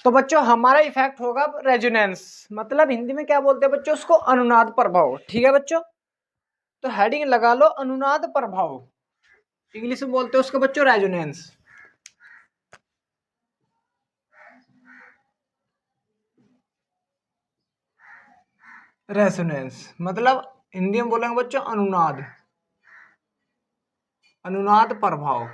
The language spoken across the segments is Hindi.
तो बच्चों हमारा इफेक्ट होगा रेजोनेंस, मतलब हिंदी में क्या बोलते हैं बच्चों उसको, अनुनाद प्रभाव। ठीक है बच्चों, तो हेडिंग लगा लो अनुनाद प्रभाव, इंग्लिश में बोलते हैं उसको बच्चों रेजोनेंस। रेजोनेंस मतलब हिंदी में बोलेंगे बच्चों अनुनाद, अनुनाद प्रभाव,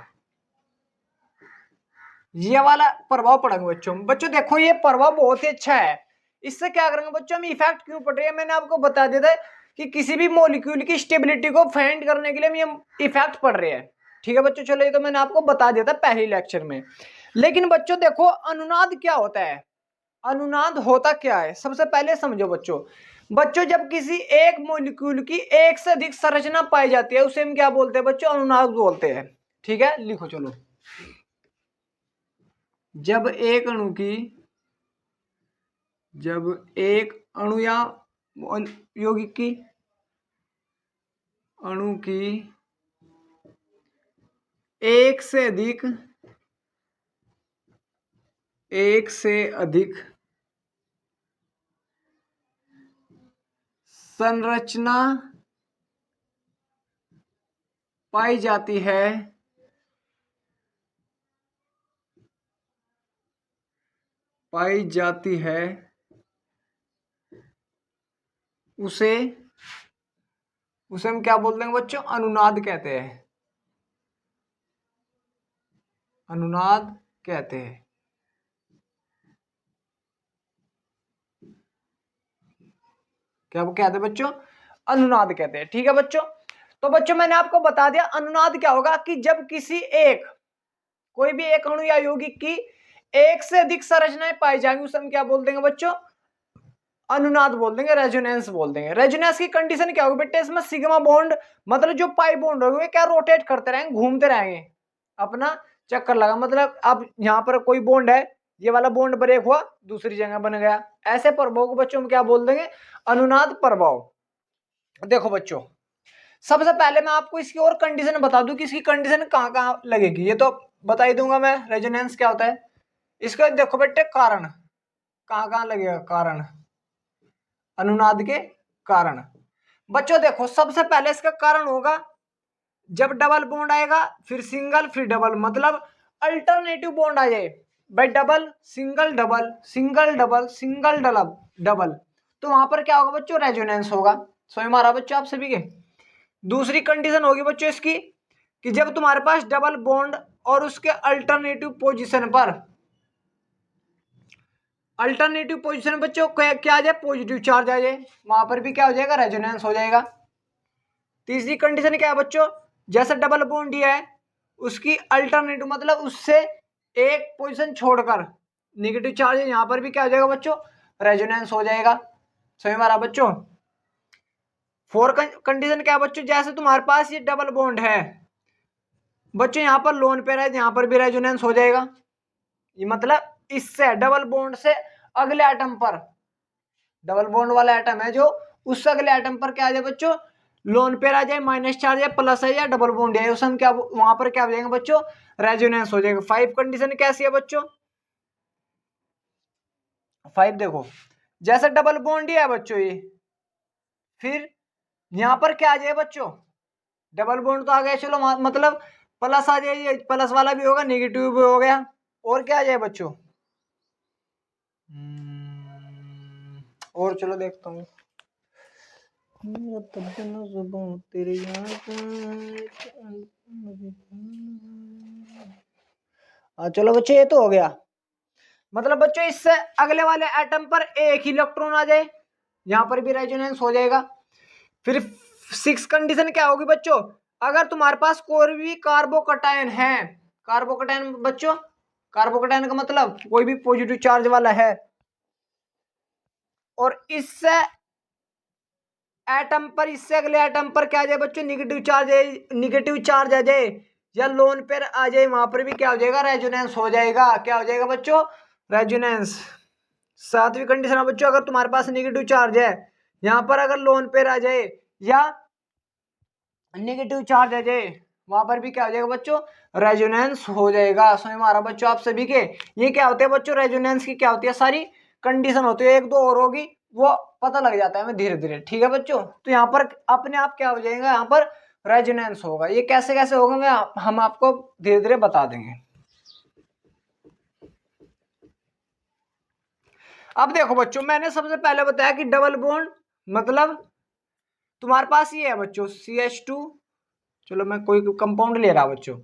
ये वाला प्रभाव पड़ेगा बच्चों। बच्चों देखो ये प्रभाव बहुत ही अच्छा है, इससे क्या करेंगे बच्चों हम इफेक्ट क्यों पड़ रही है, मैंने आपको बता दिया था कि किसी भी मॉलिक्यूल की स्टेबिलिटी को फाइंड करने के लिए हम इफेक्ट पड़ रहे हैं। ठीक है बच्चों, चलो ये तो मैंने आपको बता दिया था पहले लेक्चर में। लेकिन बच्चों देखो अनुनाद क्या होता है, अनुनाद होता क्या है, सबसे पहले समझो बच्चों। बच्चों जब किसी एक मॉलिक्यूल की एक से अधिक संरचना पाई जाती है उसे हम क्या बोलते हैं बच्चों, अनुनाद बोलते हैं। ठीक है, लिखो चलो। जब एक अणु या यौगिक की अणु की एक से अधिक संरचना पाई जाती है उसे हम क्या बोल देंगे बच्चों, अनुनाद कहते हैं, अनुनाद कहते हैं। क्या वो कहते हैं बच्चों, अनुनाद कहते हैं। ठीक है बच्चों, तो बच्चों मैंने आपको बता दिया अनुनाद क्या होगा कि जब किसी कोई भी एक अणु या यौगिक की एक से अधिक संरचनाएं पाई जाएंगी उसे हम क्या बोल देंगे बच्चों, अनुनाद बोल देंगे, रेजोनेंस बोल देंगे। रेजोनेंस की कंडीशन क्या होगी बेटे, इसमें सिग्मा बॉन्ड मतलब जो पाई बॉन्ड होंगे क्या रोटेट करते रहेंगे, घूमते रहेंगे, अपना चक्कर लगा, मतलब अब यहाँ पर कोई बॉन्ड है, ये वाला बॉन्ड ब्रेक हुआ दूसरी जगह बन गया, ऐसे प्रभाव को बच्चों हम क्या बोल देंगे, अनुनाद प्रभाव। देखो बच्चों सबसे पहले मैं आपको इसकी और कंडीशन बता दूं कि इसकी कंडीशन कहाँ कहाँ लगेगी, ये तो बता ही दूंगा मैं रेजोनेंस क्या होता है। इसका देखो बेटे कारण कहाँ कहाँ लगेगा, कारण अनुनाद के कारण। बच्चों देखो सबसे पहले इसका कारण होगा जब डबल बॉन्ड आएगा, फिर सिंगल फिर डबल, मतलब अल्टरनेटिव बॉन्ड आ जाए भाई, double single double single double single double double, तो वहां पर क्या होगा बच्चों, रेजोनेंस होगा। समझ में आ रहा बच्चों आप सभी के। दूसरी कंडीशन होगी बच्चों इसकी कि जब तुम्हारे पास डबल बॉन्ड और उसके अल्टरनेटिव पोजीशन पर बच्चों क्या आ जाए, पॉजिटिव चार्ज आ जाए, वहां पर भी क्या हो जाएगा, रेजोनेंस हो जाएगा। तीसरी कंडीशन क्या है बच्चों, जैसे डबल बॉन्ड दिया है उसकी अल्टरनेटिव मतलब उससे एक पोजीशन छोड़कर नेगेटिव चार्ज है, यहां पर भी क्या हो जाएगा बच्चों, रेजोनेंस हो जाएगा। समझ में आ रहा बच्चों। फोर कंडीशन क्या है बच्चों, जैसे तुम्हारे पास ये डबल बॉन्ड है बच्चों, यहां पर लोन पेयर है, यहां पर भी रेजोनेंस हो जाएगा। ये मतलब इससे डबल बॉन्ड से अगले एटम पर, डबल बॉन्ड वाला एटम है जो, उससे अगले एटम पर क्या आ जाए बच्चों, लोन पेयर आ जाए, माइनस चार्ज या प्लस है या डबल बॉन्ड है, उस हम क्या वहां पर क्या हो जाएगा बच्चों, रेजोनेंस हो जाएगा। 5 कंडीशन कैसी है बच्चों, 5 देखो जैसे डबल बॉन्ड ही है बच्चों ये, फिर यहां पर क्या आ जाए बच्चों, डबल बॉन्ड तो आ गया चलो, मतलब प्लस आ जाए, प्लस वाला भी होगा नेगेटिव भी हो गया, और क्या आ जाए बच्चों, और चलो देखता हूँ, चलो बच्चे ये तो हो गया, मतलब बच्चों इससे अगले वाले एटम पर एक इलेक्ट्रॉन आ जाए, यहां पर भी रेजोनेंस हो जाएगा। फिर 6 कंडीशन क्या होगी बच्चों, अगर तुम्हारे पास कोई भी कार्बोकटायन है, कार्बोकटायन बच्चों, कार्बोकटायन का मतलब कोई भी पॉजिटिव चार्ज वाला है, और इससे एटम पर, इससे अगले एटम पर क्या आ जाए बच्चों, निगेटिव चार्ज आ जाए या लोन पेयर आ जाए, वहां पर भी क्या हो जाएगा, रेजोनेंस हो जाएगा। क्या हो जाएगा बच्चों, रेजोनेंस। 7वीं कंडीशन है बच्चों, अगर तुम्हारे पास नेगेटिव चार्ज है, यहां पर अगर लोन पेयर आ जाए या नेगेटिव चार्ज आ जाए, वहां पर भी क्या हो जाएगा बच्चों, रेजोनेंस हो जाएगा। समझ में आ रहा बच्चों आप सभी के। ये क्या होते हैं बच्चों, रेजोनेंस की क्या होती है, सारी कंडीशन होती है, एक दो और होगी वो पता लग जाता है हमें धीरे धीरे। ठीक है बच्चों, तो यहाँ पर अपने आप क्या हो जाएगा, यहाँ पर रेजोनेंस होगा। ये कैसे कैसे होगा हम आपको धीरे धीरे बता देंगे। अब देखो बच्चों, मैंने सबसे पहले बताया कि डबल बॉन्ड मतलब तुम्हारे पास ये है बच्चों CH2, चलो मैं कोई कंपाउंड ले रहा बच्चों,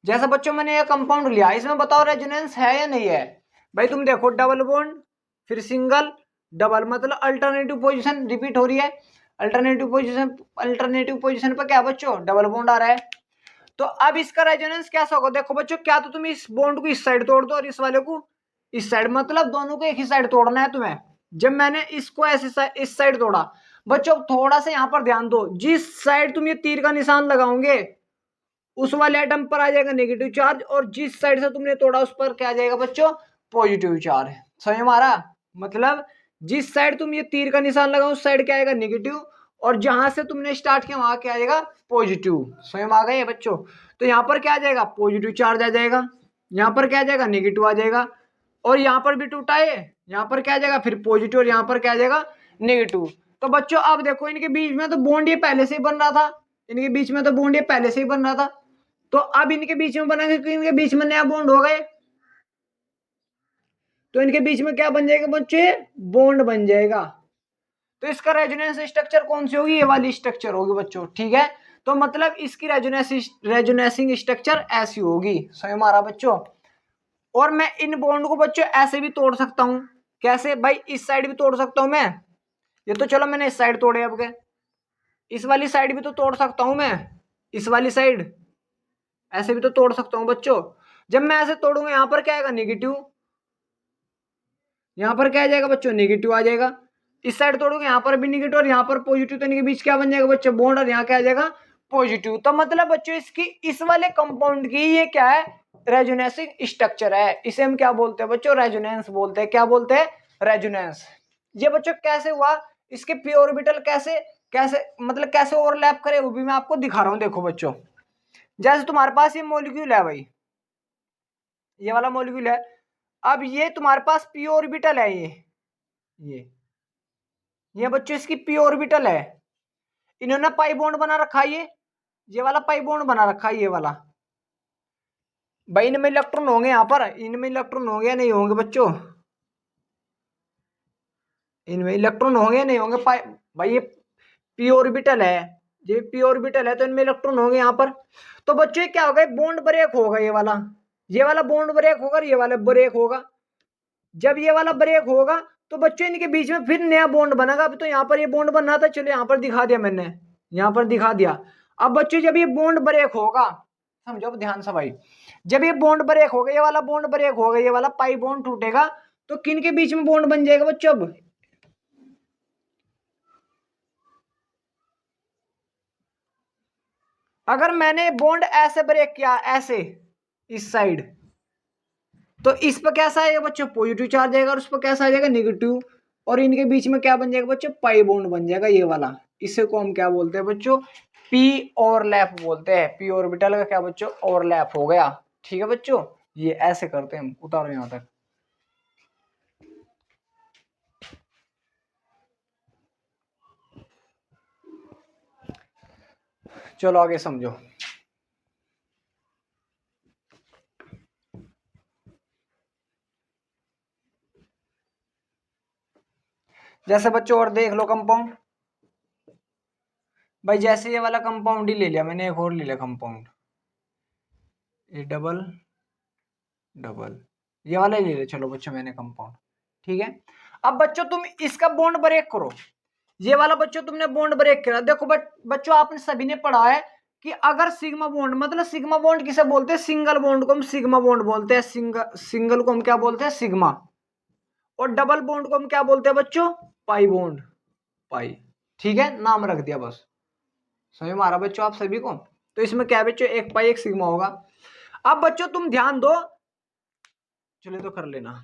जैसा बच्चों मैंने ये कंपाउंड लिया, इसमें बताओ रेजोनेंस है या नहीं है। भाई तुम देखो, डबल बॉन्ड फिर सिंगल डबल, मतलब अल्टरनेटिव पोजीशन रिपीट हो रही है। अल्टरनेटिव पोजीशन पर क्या बच्चों, डबल बॉन्ड आ रहा है। तो अब इसका रेजोनेंस कैसा होगा, देखो बच्चों, क्या तो तुम इस बॉन्ड को इस साइड तोड़ दो और इस वाले को इस साइड, मतलब दोनों को एक ही साइड तोड़ना है तुम्हें। जब मैंने इसको ऐसे इस साइड तोड़ा बच्चों, थोड़ा सा यहां पर ध्यान दो, जिस साइड तुम ये तीर का निशान लगाओगे उस वाले एटम पर आ जाएगा नेगेटिव चार्ज, और जिस साइड से तुमने तोड़ा उस पर क्या आ जाएगा बच्चों, पॉजिटिव चार्ज। समझ में आ रहा, मतलब जिस साइड तुम ये तीर का निशान लगाओ उस साइड क्या आएगा, नेगेटिव, और जहां से तुमने स्टार्ट किया वहां क्या आ जाएगा, पॉजिटिव। समझ में आ गए बच्चों। तो यहाँ पर क्या आ जाएगा, पॉजिटिव चार्ज आ जाएगा, यहाँ पर क्या आ जाएगा, नेगेटिव आ जाएगा, और यहाँ पर भी टूटा है, यहाँ पर क्या आ जाएगा फिर पॉजिटिव, और यहाँ पर क्या आ जाएगा, नेगेटिव। तो बच्चों अब देखो, इनके बीच में तो बॉन्ड ये पहले से ही बन रहा था, इनके बीच में तो बॉन्ड ये पहले से ही बन रहा था, तो अब इनके बीच में बनेंगे तो इनके बीच में नया बॉन्ड हो गए, तो इनके बीच में क्या बन जाएगा बच्चे, बॉन्ड बन जाएगा। तो इसका रेजोनेंस स्ट्रक्चर कौन सी होगी, ये वाली स्ट्रक्चर होगी बच्चों। ठीक है, तो मतलब इसकी रेजोनेसिंग स्ट्रक्चर ऐसी होगी। समझ में आ रहा बच्चों। और मैं इन बॉन्ड को बच्चों ऐसे भी तोड़ सकता हूं, कैसे भाई, इस साइड भी तोड़ सकता हूं मैं, ये तो चलो मैंने इस साइड तोड़े, अब के इस वाली साइड भी तो तोड़ सकता हूं मैं, इस वाली साइड ऐसे भी तो तोड़ सकता हूं बच्चों। जब मैं ऐसे तोड़ूंगा यहां पर क्या आएगा, नेगेटिव, यहां पर क्या आ जाएगा बच्चों, नेगेटिव आ जाएगा। इस साइड तोड़ोगे यहाँ पर भी नेगेटिव और यहाँ पर पॉजिटिव, तो इनके बीच क्या बन जाएगा बच्चों, बॉन्ड, और यहाँ क्या आ जाएगा, पॉजिटिव। तो मतलब बच्चों इसकी इस वाले कंपाउंड की ये क्या है, रेजोनेंसिंग स्ट्रक्चर है। इसे हम क्या बोलते हैं बच्चों, रेजोनेंस बोलते हैं। क्या बोलते हैं, रेजोनेंस। ये बच्चों कैसे हुआ, इसके पी ऑर्बिटल कैसे कैसे मतलब कैसे ओवरलैप करे वो भी मैं आपको दिखा रहा हूं। देखो बच्चों, जैसे तुम्हारे पास ये मॉलिक्यूल है भाई, ये वाला मॉलिक्यूल है, अब ये तुम्हारे पास पी ऑर्बिटल है, ये बच्चों इसकी पी ऑर्बिटल है, इन्होंने पाई बॉन्ड बना रखा है, ये वाला पाई बॉन्ड बना रखा है, ये वाला। भाई इनमें इलेक्ट्रॉन होंगे, यहाँ पर इनमें इलेक्ट्रॉन होंगे या नहीं होंगे बच्चों, इनमें इलेक्ट्रॉन होंगे या नहीं होंगे, भाई ये पी ऑर्बिटल है, ये पी ऑर्बिटल है, तो इनमें इलेक्ट्रॉन होंगे यहाँ पर। तो बच्चों ये क्या होगा, बॉन्ड ब्रेक होगा, ये वाला बॉन्ड ब्रेक होगा और ये वाला ब्रेक होगा। जब ये वाला ब्रेक होगा तो बच्चों इनके बीच में फिर नया बॉन्ड बनेगा। अब तो यहाँ पर ये बॉन्ड बनना था, चलो यहाँ पर दिखा दिया मैंने, यहाँ पर दिखा दिया। अब बच्चों जब ये बॉन्ड ब्रेक होगा, समझो ध्यान से भाई, जब ये बॉन्ड ब्रेक होगा, ये वाला बॉन्ड ब्रेक होगा, ये वाला पाई बॉन्ड टूटेगा, तो किन के बीच में बॉन्ड बन जाएगा बच्चों, अब अगर मैंने बॉन्ड ऐसे ब्रेक किया, ऐसे इस साइड, तो इस पर कैसा आएगा बच्चों, पॉजिटिव चार्ज आएगा, और उस पर कैसा आ जाएगा, नेगेटिव, और इनके बीच में क्या बन जाएगा बच्चों, पाई बॉन्ड बन जाएगा, ये वाला। इसे को हम क्या बोलते हैं बच्चों, पी ओवरलैप बोलते हैं। पी ऑर्बिटल का क्या बच्चों, ओवरलैप हो गया। ठीक है बच्चों, ये ऐसे करते हैं हम, उतारो यहां तक। चलो आगे समझो। जैसे बच्चों और देख लो कंपाउंड, भाई जैसे ये वाला कंपाउंड ही ले लिया मैंने, एक और ले लिया कंपाउंड, ये डबल डबल, ये वाला ही ले लिया, चलो बच्चों मैंने कंपाउंड। ठीक है, अब बच्चों तुम इसका बॉन्ड ब्रेक करो, ये वाला बच्चों तुमने बॉन्ड ब्रेक करा। देखो बच्चों आपने सभी ने पढ़ा है कि अगर सिग्मा बॉन्ड, मतलब सिग्मा बॉन्ड किसे बोलते हैं, सिंगल बॉन्ड को हम सिग्मा बॉन्ड बोलते हैं, सिंगल को हम क्या बोलते हैं, सिग्मा, और डबल बॉन्ड को हम क्या बोलते हैं बच्चों, पाई बॉन्ड, पाई। ठीक है, नाम रख दिया बस। समझ में आ रहा बच्चों आप सभी को। तो इसमें क्या है बच्चों, एक पाई एक सिग्मा होगा। अब बच्चों तुम ध्यान दो, चलिए तो कर लेना।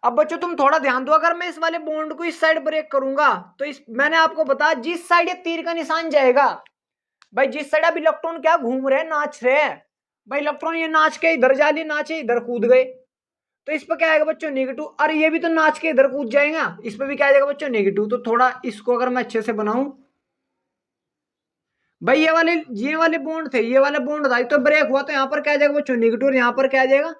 अब बच्चों तुम थोड़ा ध्यान दो, अगर मैं इस वाले बॉन्ड को इस साइड ब्रेक करूंगा तो इस मैंने आपको बताया जिस साइड ये तीर का निशान जाएगा, भाई जिस साइड अब इलेक्ट्रॉन क्या घूम रहे हैं, नाच रहे हैं, भाई इलेक्ट्रॉन ये नाच के इधर जा लिए, नाचे इधर कूद गए, तो इस पर क्या आएगा बच्चों नेगेटिव। और ये भी तो नाच के इधर कूद जाएगा, इस पर भी क्या आ जाएगा बच्चों नेगेटिव। तो थोड़ा इसको अगर मैं अच्छे से बनाऊं, भाई ये वाले बॉन्ड थे, ये वाला बॉन्ड था तो ब्रेक हुआ, तो यहाँ पर क्या आ जाएगा बच्चों नेगेटिव, और यहाँ पर क्या आ जाएगा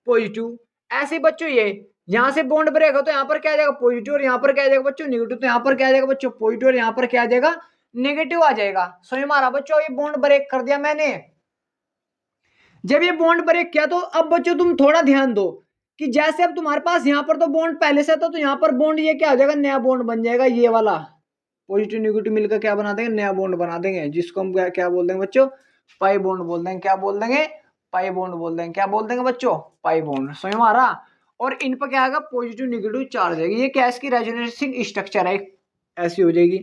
पॉजिटिव। ऐसे बच्चों ये यहाँ से बॉन्ड ब्रेक हो तो यहाँ पर क्या आ जाएगा पॉजिटिव, और यहाँ पर क्या आ जाएगा बच्चों नेगेटिव, तो यहाँ पर क्या आ जाएगा बच्चों पॉजिटिव, और यहाँ पर क्या आ जाएगा नेगेटिव आ जाएगा। समझ में आ रहा बच्चों, ये बॉन्ड ब्रेक कर दिया मैंने। जब ये बॉन्ड ब्रेक किया तो अब बच्चों तुम थोड़ा ध्यान दो कि जैसे अब तुम्हारे पास यहाँ पर तो बॉन्ड पहले से था, तो यहाँ पर बॉन्ड ये क्या हो जाएगा, नया बॉन्ड बन जाएगा, ये वाला पॉजिटिव नेगेटिव मिलकर क्या बना देंगे, नया बॉन्ड बना देंगे, जिसको हम क्या बोल देंगे बच्चों, पाई बॉन्ड बोल देंगे। क्या बोल देंगे, पाई बॉन्ड बोल देंगे। क्या बोल देंगे बच्चों, पाई बॉन्ड। समझ में आ रहा। और इन पर क्या आएगा पॉजिटिव नेगेटिव चार्ज आएगी। ये क्या इसकी रेजोनेंसिंग स्ट्रक्चर है, ऐसी हो जाएगी।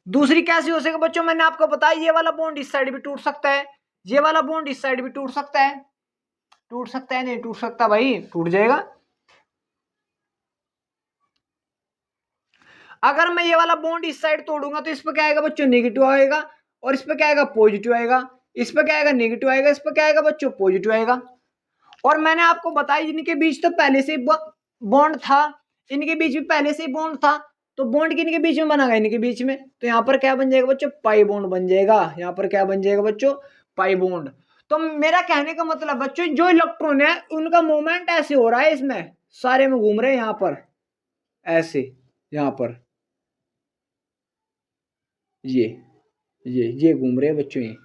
दूसरी कैसी हो सकेगा बच्चों, मैंने आपको बताया ये वाला बॉन्ड इस साइड भी टूट सकता है, ये वाला बॉन्ड इस साइड भी टूट सकता है। टूट सकता है, नहीं टूट सकता भाई, टूट जाएगा। अगर मैं ये वाला बॉन्ड इस साइड तोड़ूंगा तो इस पर क्या आएगा बच्चों नेगेटिव आएगा, और इस पर क्या आएगा पॉजिटिव आएगा, इस पर क्या आएगा नेगेटिव आएगा, इस पर क्या आएगा बच्चों पॉजिटिव आएगा। और मैंने आपको बताया इनके बीच तो पहले से बॉन्ड था, इनके बीच में पहले से ही बॉन्ड था, तो बॉन्ड किनके बीच में बना, इनके बीच में, तो यहाँ पर क्या बन जाएगा बच्चों पाई बॉन्ड बन जाएगा। यहाँ पर क्या बन जाएगा बच्चों पाई बॉन्ड। तो मेरा कहने का मतलब बच्चों जो इलेक्ट्रॉन है उनका मूवमेंट ऐसे हो रहा है, इसमें सारे में घूम रहे हैं, यहाँ पर ऐसे, यहाँ पर ये घूम रहे हैं बच्चों, ये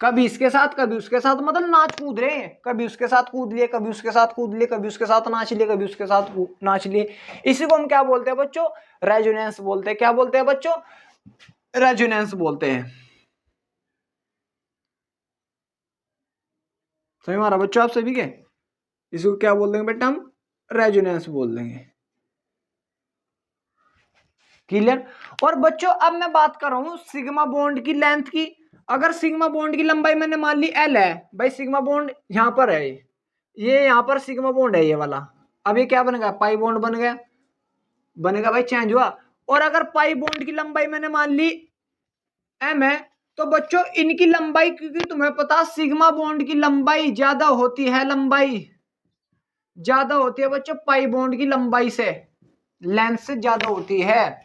कभी इसके साथ कभी उसके साथ, मतलब नाच कूद रहे हैं, कभी उसके साथ कूद लिए, कभी उसके साथ कूद लिए, कभी उसके साथ नाच लिए, कभी उसके साथ नाच लिए। इसी को हम क्या बोलते हैं बच्चों, रेजोनेंस बोलते हैं। क्या बोलते हैं बच्चों, रेजोनेंस बोलते हैं। समझ में आ रहा बच्चों आप सभी के, इसको क्या बोल देंगे बेटा हम, रेजोनेंस बोल देंगे। क्लियर। और बच्चों अब मैं बात कर रहा हूं सिग्मा बॉन्ड की लेंथ की। अगर सिग्मा बॉन्ड की लंबाई मैंने मान ली एल है, भाई सिग्मा बॉन्ड यहां पर है, ये यहां पर सिग्मा बॉन्ड है ये वाला, अब ये क्या बनेगा पाई बॉन्ड बन गया, बनेगा भाई चेंज हुआ। और अगर पाई बॉन्ड की लंबाई मैंने मान ली एम है, तो बच्चों इनकी लंबाई, क्योंकि तुम्हें पता सिग्मा बॉन्ड की लंबाई ज्यादा होती है, लंबाई ज्यादा होती है बच्चों पाई बॉन्ड की लंबाई से, लेंथ से ज्यादा होती है।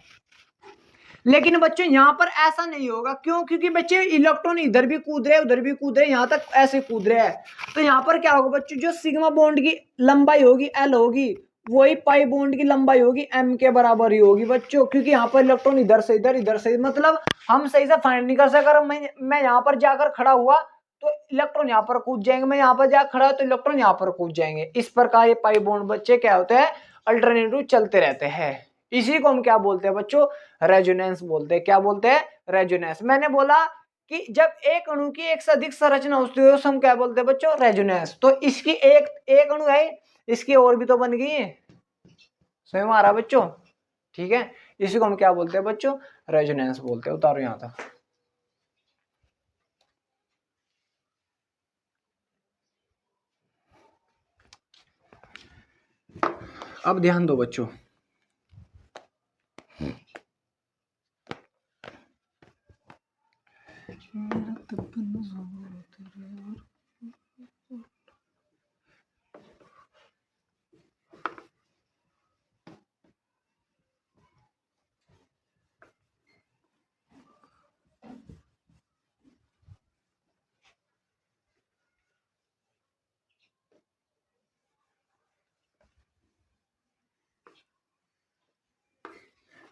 लेकिन बच्चों यहां पर ऐसा नहीं होगा, क्यों, क्योंकि बच्चे इलेक्ट्रॉन इधर भी कूद रहे हैं उधर भी कूद रहे हैं, यहां तक ऐसे कूद रहे हैं। तो यहां पर क्या होगा बच्चों, जो सिग्मा बॉन्ड की लंबाई होगी एल होगी, वही पाई बॉन्ड की लंबाई होगी एम के बराबर ही होगी बच्चों, क्योंकि यहाँ पर इलेक्ट्रॉन इधर से इधर, इधर से, मतलब हम सही से फाइंड नहीं कर सकते। अगर मैं यहाँ पर जाकर खड़ा हुआ तो इलेक्ट्रॉन यहाँ पर कूद जाएंगे, मैं यहाँ पर जाकर खड़ा तो इलेक्ट्रॉन यहाँ पर कूद जाएंगे। इस प्रकार ये पाई बॉन्ड बच्चे क्या होते हैं, अल्टरनेटिव चलते रहते हैं। इसी को हम क्या बोलते हैं बच्चों, रेजोनेंस बोलते हैं। क्या बोलते हैं, रेजोनेंस। मैंने बोला कि जब एक अणु की एक से अधिक संरचना होती है तो हम क्या बोलते हैं बच्चों, रेजोनेंस। तो इसकी एक अणु है, इसकी और भी तो बन गई है। समझ में आ रहा बच्चों, ठीक है। इसी को हम क्या बोलते हैं बच्चों, रेजोनेंस बोलते हैं। उतारो यहां तक। अब ध्यान दो बच्चों,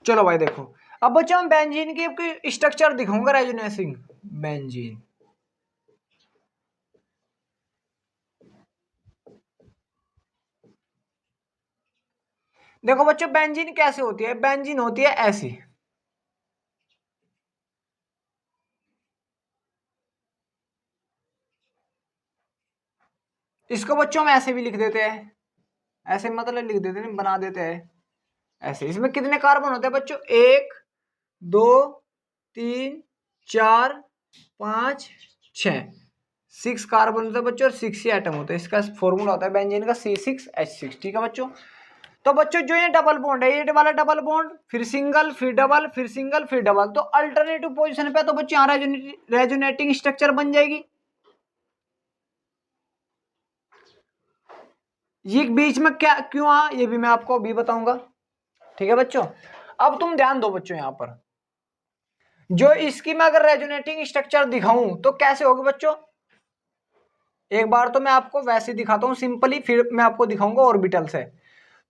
चलो भाई देखो, अब बच्चों हम बेंजीन की स्ट्रक्चर दिखाऊंगा, रेजोनेंसिंग बेंजीन। देखो बच्चों बेंजीन कैसे होती है, बेंजीन होती है ऐसी, इसको बच्चों हम ऐसे भी लिख देते हैं, ऐसे मतलब लिख देते हैं, बना देते हैं ऐसे। इसमें कितने कार्बन होते हैं बच्चों, 1 2 3 4 5 6, 6 कार्बन होते हैं बच्चों, और 6 ही एटम होते हैं। इसका फॉर्मूला होता है बेंजीन का C6H6। ठीक है बच्चों। तो बच्चों जो ये डबल बॉन्ड है, ये वाला डबल बॉन्ड, फिर सिंगल, फिर डबल, फिर सिंगल, फिर डबल, तो अल्टरनेटिव पोजीशन पे, तो बच्चों यहाँ रेजोनेटिंग स्ट्रक्चर बन जाएगी। ये बीच में क्या क्यों आ, ये भी मैं आपको अभी बताऊंगा। ठीक है बच्चों, अब तुम ध्यान दो बच्चों, यहां पर जो इसकी मैं अगर रेजोनेटिंग स्ट्रक्चर दिखाऊं तो कैसे होगी बच्चों, एक बार तो मैं आपको वैसे दिखाता हूं सिंपली, फिर मैं आपको दिखाऊंगा ऑर्बिटल से।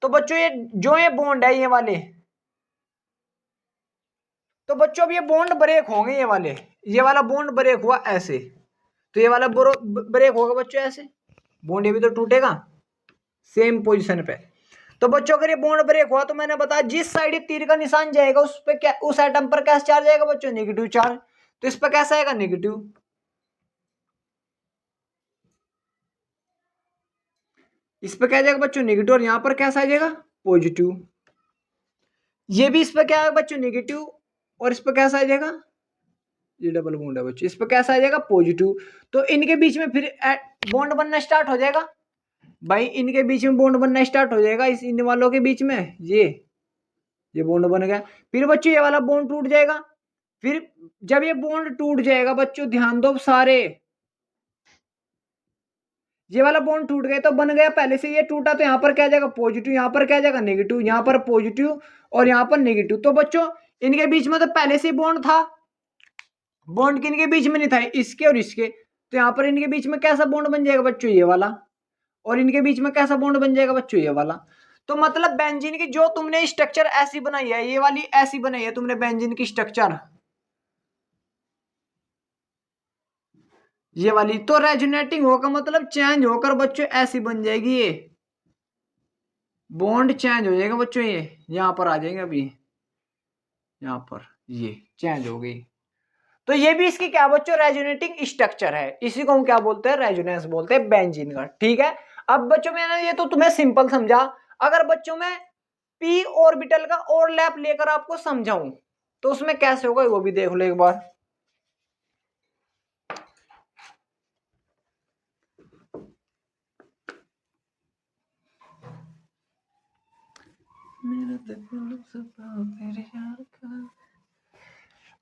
तो बच्चों ये जो ये बॉन्ड है ये वाले, तो बच्चों अब ये बॉन्ड ब्रेक होंगे, ये वाला बॉन्ड ब्रेक हुआ ऐसे, तो ये वाला ब्रेक होगा बच्चों ऐसे, बॉन्ड ये भी तो टूटेगा सेम पोजीशन पे। तो बच्चों अगर ये बॉन्ड ब्रेक हुआ तो मैंने बताया जिस साइड तीर का निशान जाएगा उस पे क्या, उस एटम पर कैसा चार्ज आएगा बच्चों, नेगेटिव चार्ज। तो इस पर कैसा आएगा, नेगेटिव। इस पे क्या जाएगा बच्चों, नेगेटिव, और यहां पर कैसा आ जाएगा, पॉजिटिव। ये भी इस पे क्या आएगा बच्चों, नेगेटिव, और इस पे कैसा आ जाएगा, ये डबल बॉन्ड है बच्चों, इस पे कैसा आ जाएगा, पॉजिटिव। तो इनके बीच में फिर बॉन्ड बनना स्टार्ट हो जाएगा भाई, इनके बीच में बॉन्ड बनना स्टार्ट हो जाएगा, इस इन वालों के बीच में ये बॉन्ड बन गया। फिर बच्चों ये वाला बॉन्ड टूट जाएगा। फिर जब ये बॉन्ड टूट जाएगा बच्चों, ध्यान दो सारे, ये वाला बॉन्ड टूट गया तो बन गया, पहले से ये टूटा तो यहाँ पर क्या जाएगा, पॉजिटिव, यहाँ पर क्या जाएगा, नेगेटिव, यहाँ पर पॉजिटिव और यहाँ पर नेगेटिव। तो बच्चों इनके बीच में तो पहले से बॉन्ड था, बॉन्ड किनके बीच में नहीं था, इसके और इसके। तो यहाँ पर इनके बीच में कैसा बॉन्ड बन जाएगा बच्चों, ये वाला, और इनके बीच में कैसा बॉन्ड बन जाएगा बच्चों, ये वाला। तो मतलब बेंजीन की जो तुमने स्ट्रक्चर ऐसी बनाई है, ये वाली ऐसी बनाई है तुमने बेंजीन की स्ट्रक्चर, ये वाली, तो रेजोनेटिंग होकर मतलब चेंज होकर बच्चों ऐसी बन जाएगी, ये बॉन्ड चेंज हो जाएगा बच्चों, ये यहां पर आ जाएंगे अभी, यहां पर ये चेंज हो गई। तो ये भी इसकी क्या बच्चों, रेजोनेटिंग स्ट्रक्चर है, इसी को हम क्या बोलते हैं, रेजोनेंस बोलते हैं बेंजीन का। ठीक है, अब बच्चों मैंने ये तो तुम्हें सिंपल समझा। अगर बच्चों मैं पी ऑर्बिटल का ओवरलैप लेकर आपको समझाऊं तो उसमें कैसे होगा, वो भी देख लो एक बार।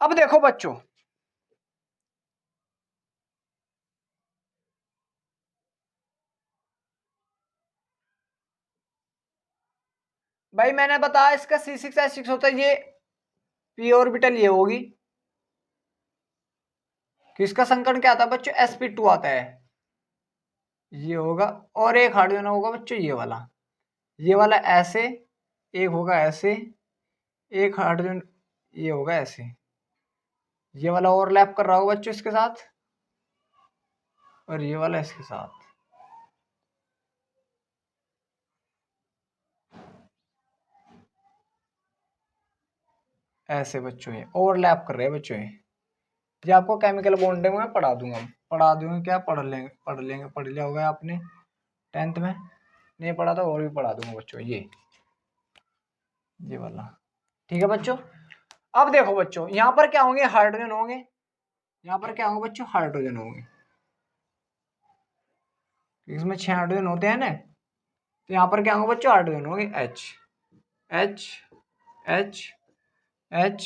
अब देखो बच्चों, भाई मैंने बताया इसका C6H6 होता है, ये पी ऑर्बिटल ये होगी, किसका संकरण क्या आता है बच्चों, sp2 आता है, ये होगा, और एक हाइड्रोजन होगा बच्चों ये वाला ऐसे, एक होगा ऐसे, एक हाइड्रोजन ये होगा ऐसे, ये वाला ओवरलैप कर रहा होगा बच्चों इसके साथ, और ये वाला इसके साथ, ऐसे बच्चों ये ओवरलैप कर रहे हैं बच्चों ये आपको केमिकल बॉन्डिंग में पढ़ा दूंगा, क्या पढ़ लिया होगा आपने 10th में, नहीं पढ़ा तो और भी पढ़ा दूंगा बच्चों, ये वाला। ठीक है बच्चों, अब देखो बच्चों यहाँ पर क्या होंगे, हाइड्रोजन होंगे, यहाँ पर क्या होंगे बच्चों, हाइड्रोजन होंगे, इसमें 6 हाइड्रोजन होते हैं ना, तो यहाँ पर क्या होंगे बच्चों, हाइड्रोजन होंगे, H H H H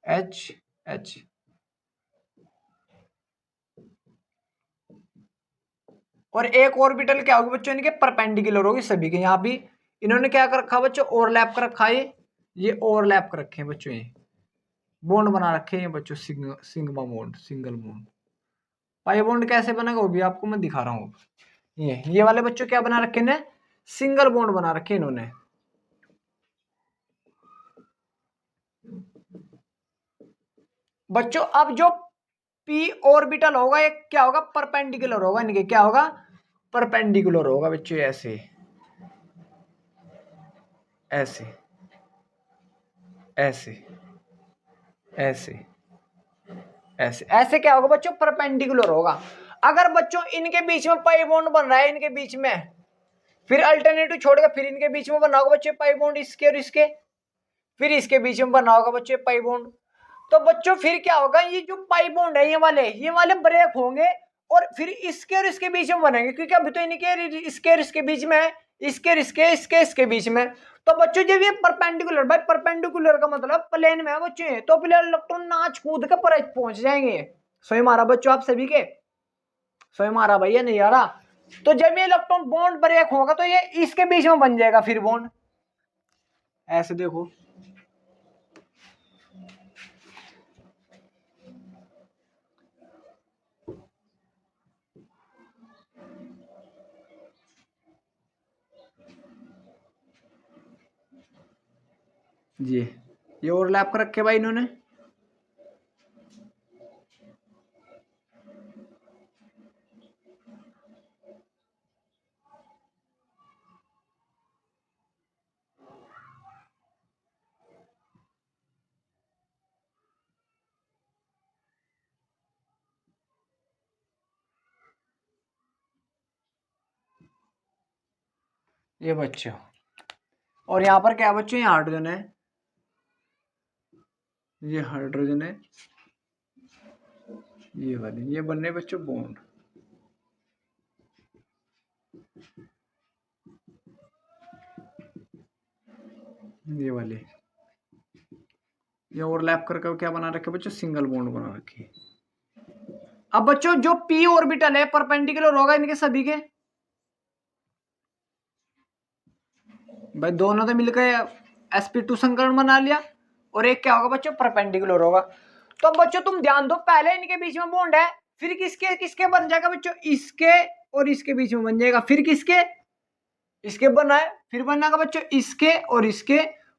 H H। और एक ऑर्बिटल क्या होगी बच्चों, इनके परपेंडिकुलर होगी सभी के, यहाँ भी इन्होंने क्या कर रखा बच्चों, ओवरलैप कर रखा है, ये ओवरलैप कर रखे हैं बच्चों, ये बॉन्ड बना रखे हैं बच्चों, sigma bond, single bond. Pi bond कैसे बनेगा वो भी आपको मैं दिखा रहा हूँ। ये वाले बच्चों क्या बना रखे ने, सिंगल बॉन्ड बना रखे इन्होंने। बच्चों अब जो पी ऑर्बिटल होगा ये क्या होगा, परपेंडिकुलर होगा, इनके क्या होगा, परपेंडिकुलर होगा बच्चों, ऐसे ऐसे ऐसे ऐसे ऐसे ऐसे क्या होगा बच्चों, परपेंडिकुलर होगा। अगर बच्चों इनके बीच में पाई बॉन्ड बन रहा है, इनके बीच में, फिर अल्टरनेटिव छोड़कर फिर इनके बीच में बना होगा बच्चों पाई बॉन्ड, इसके और इसके, फिर इसके बीच में बना होगा बच्चों पाई बॉन्ड। तो बच्चों फिर क्या होगा, ये जो पाई बॉन्ड है ये वाले ब्रेक होंगे और फिर इसके और इसके बीच में बनेंगे, क्योंकि अभी तो इनके इसके और इसके बीच में है, इसके और इसके बीच में। तो बच्चों जब ये परपेंडिकुलर, भाई परपेंडिकुलर का मतलब प्लेन में है बच्चों, तो प्लेन इलेक्ट्रॉन नाच कूद के पर पहुंच जाएंगे। स्वयं आ रहा बच्चों आप सभी के, स्वयं आ रहा भैया नहीं आ रहा? तो जब ये इलेक्ट्रॉन बॉन्ड ब्रेक होगा तो ये इसके बीच में बन जाएगा फिर बॉन्ड, ऐसे देखो। जी ये ओवरलैप कर रखे भाई इन्होंने। ये बच्चों, और यहाँ पर क्या बच्चों, ये हाइड्रोजन है, ये हाइड्रोजन है, ये वाले, ये बन रहे बच्चों बॉन्ड। ये वाले, ये ओवरलैप करके क्या बना रखे बच्चों, सिंगल बॉन्ड बना रखे। अब बच्चों जो पी ऑर्बिटल है परपेंडिकुलर होगा इनके सभी के, भाई दोनों तो मिलकर sp2 संकरण बना लिया, और एक क्या होगा बच्चों, परपेंडिकुलर होगा। तो बच्चों तुम ध्यान दो, पहले इनके बीच में बॉन्ड है, फिर किसके किसके बन जाएगा बच्चों, इसके और इसके बीच में बन जाएगा, फिर किसके, इसके बना है, फिर बनेगा बच्चों इसके और इसके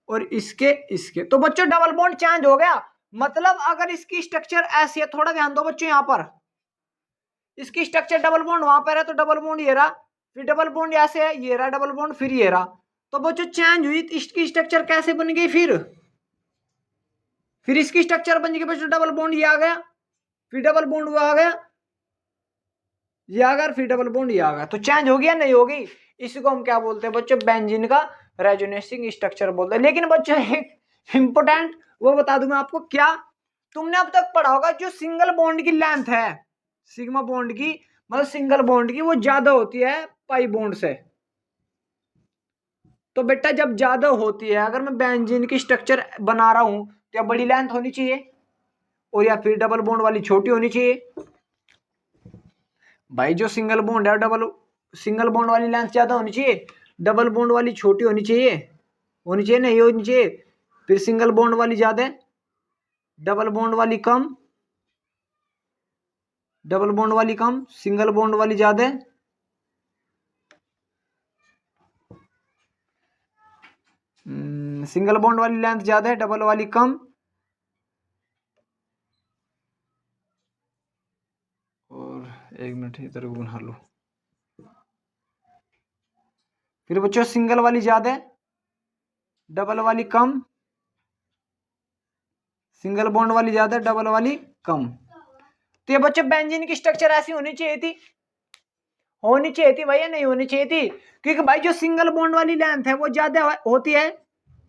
और इसके। तो बच्चों डबल बॉन्ड चेंज हो गया। मतलब अगर इसकी स्ट्रक्चर ऐसी है, थोड़ा ध्यान दो बच्चों, यहां पर इसकी स्ट्रक्चर डबल बॉन्ड वहां पर है, तो डबल बॉन्ड ये रहा, फिर डबल बॉन्ड ऐसे है, ये रहा डबल बॉन्ड, फिर ये रहा। तो बच्चों चेंज हुई, इसकी स्ट्रक्चर कैसे बन गई, फिर इसकी स्ट्रक्चर बन गई बच्चों, डबल बॉन्ड ये आ गया, फिर डबल बॉन्ड वो आ गया, ये आ गया, फिर डबल बॉन्ड ये आ गया। तो चेंज हो गया, नहीं होगी? इसको हम क्या बोलते हैं बच्चों, बेंजीन का रेजोनेसिंग स्ट्रक्चर बोलते हैं। लेकिन बच्चों एक इंपोर्टेंट वो बता दूं मैं आपको, क्या तुमने अब तक पढ़ा होगा, जो सिंगल बॉन्ड की लेंथ है, सिग्मा बॉन्ड की, मतलब सिंगल बॉन्ड की, वो ज्यादा होती है पाई बॉन्ड से। तो बेटा जब ज्यादा होती है, अगर मैं बेंजीन की स्ट्रक्चर बना रहा हूं, तो या बड़ी लेंथ होनी चाहिए, और या फिर डबल बॉन्ड वाली छोटी होनी चाहिए। भाई जो सिंगल बॉन्ड है, सिंगल बॉन्ड वाली लेंथ ज्यादा होनी चाहिए, डबल बॉन्ड वाली छोटी होनी चाहिए नहीं होनी चाहिए, फिर सिंगल बॉन्ड वाली ज्यादा, डबल बॉन्ड वाली कम, डबल बॉन्ड वाली कम, सिंगल बॉन्ड वाली ज्यादा, सिंगल बॉन्ड वाली लेंथ ज्यादा है, डबल वाली कम, और एक मिनट इधर बना लो। फिर बच्चों सिंगल वाली ज्यादा है, डबल वाली कम, सिंगल बॉन्ड वाली ज्यादा, डबल वाली कम। तो ये बच्चों बेंजीन की स्ट्रक्चर ऐसी होनी चाहिए थी भैया, नहीं होनी चाहिए थी? क्योंकि भाई जो सिंगल बॉन्ड वाली लेंथ है वो ज्यादा होती है,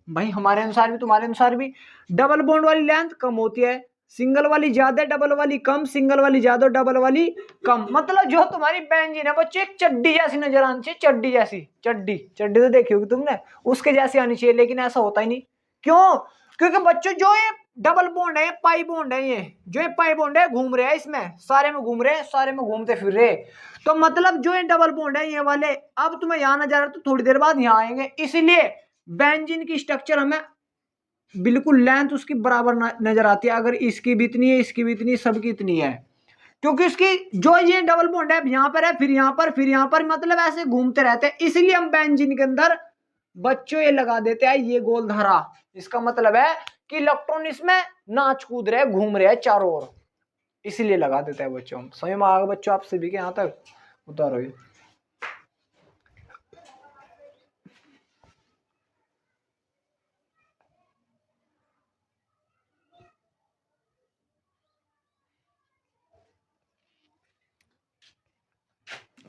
भाई हमारे अनुसार भी तुम्हारे अनुसार भी। डबल बॉन्ड वाली लेंथ कम होती है, सिंगल वाली ज्यादा, डबल वाली कम, सिंगल वाली ज्यादा, डबल वाली कम। मतलब जो तुम्हारी बेंजीन है बच्चे एक चड्डी जैसी नजर आनी चाहिए, चड्डी जैसी, चड्डी चड्डी तो देखी होगी तुमने, उसके जैसी आनी चाहिए, लेकिन ऐसा होता ही नहीं। क्यों? क्योंकि बच्चों जो ये डबल बॉन्ड है, पाई बॉन्ड है, ये जो पाई बॉन्ड है घूम रहे हैं इसमें, सारे में घूम रहे हैं, सारे में घूमते फिर रहे। तो मतलब जो ये डबल बॉन्ड है ये वाले, अब तुम्हें यहां नजर आ रहा तो थोड़ी देर बाद यहां आएंगे, इसलिए बेंजीन की स्ट्रक्चर हमें बिल्कुल लेंथ उसकी बराबर नजर आती है। अगर इसकी भी इतनी है, इसकी भी इतनी, सबकी इतनी है, क्योंकि उसकी जो ये डबल बॉन्ड है यहां पर है, फिर यहां पर, फिर यहां पर, मतलब ऐसे घूमते रहते हैं। इसलिए हम बेंजीन के अंदर बच्चों ये लगा देते हैं ये गोल धारा। इसका मतलब है कि इलेक्ट्रॉन इसमें नाच कूद रहे, घूम रहे हैं चारों ओर, इसीलिए लगा देते हैं बच्चों। स्वयं आगे बच्चों आप सभी के यहां तक उतारो।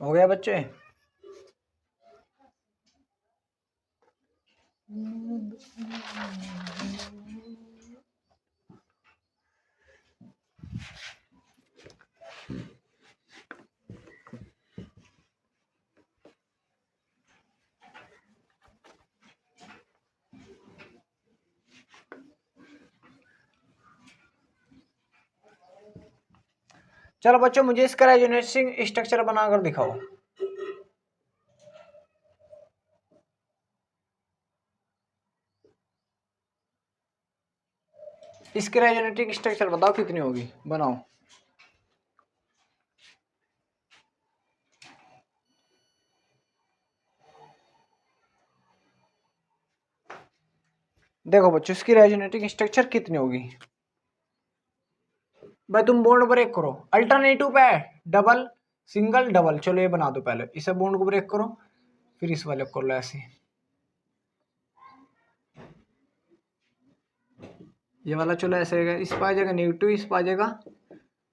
हो गया बच्चे? चलो बच्चों मुझे इसका रेजोनेटिंग स्ट्रक्चर बनाकर दिखाओ। इसकी रेजोनेटिंग स्ट्रक्चर बताओ कितनी होगी, बनाओ। देखो बच्चों इसकी रेजोनेटिंग स्ट्रक्चर कितनी होगी। भाई तुम बॉन्ड ब्रेक करो, अल्टरनेटिव पे डबल सिंगल डबल, चलो ये बना दो पहले, इसे बॉन्ड को ब्रेक करो, फिर इस वाले को कर लो ऐसे। ये वाला चलो ऐसे रहेगा, इस पर आ जाएगा नेगेटिव, इस पर आ जाएगा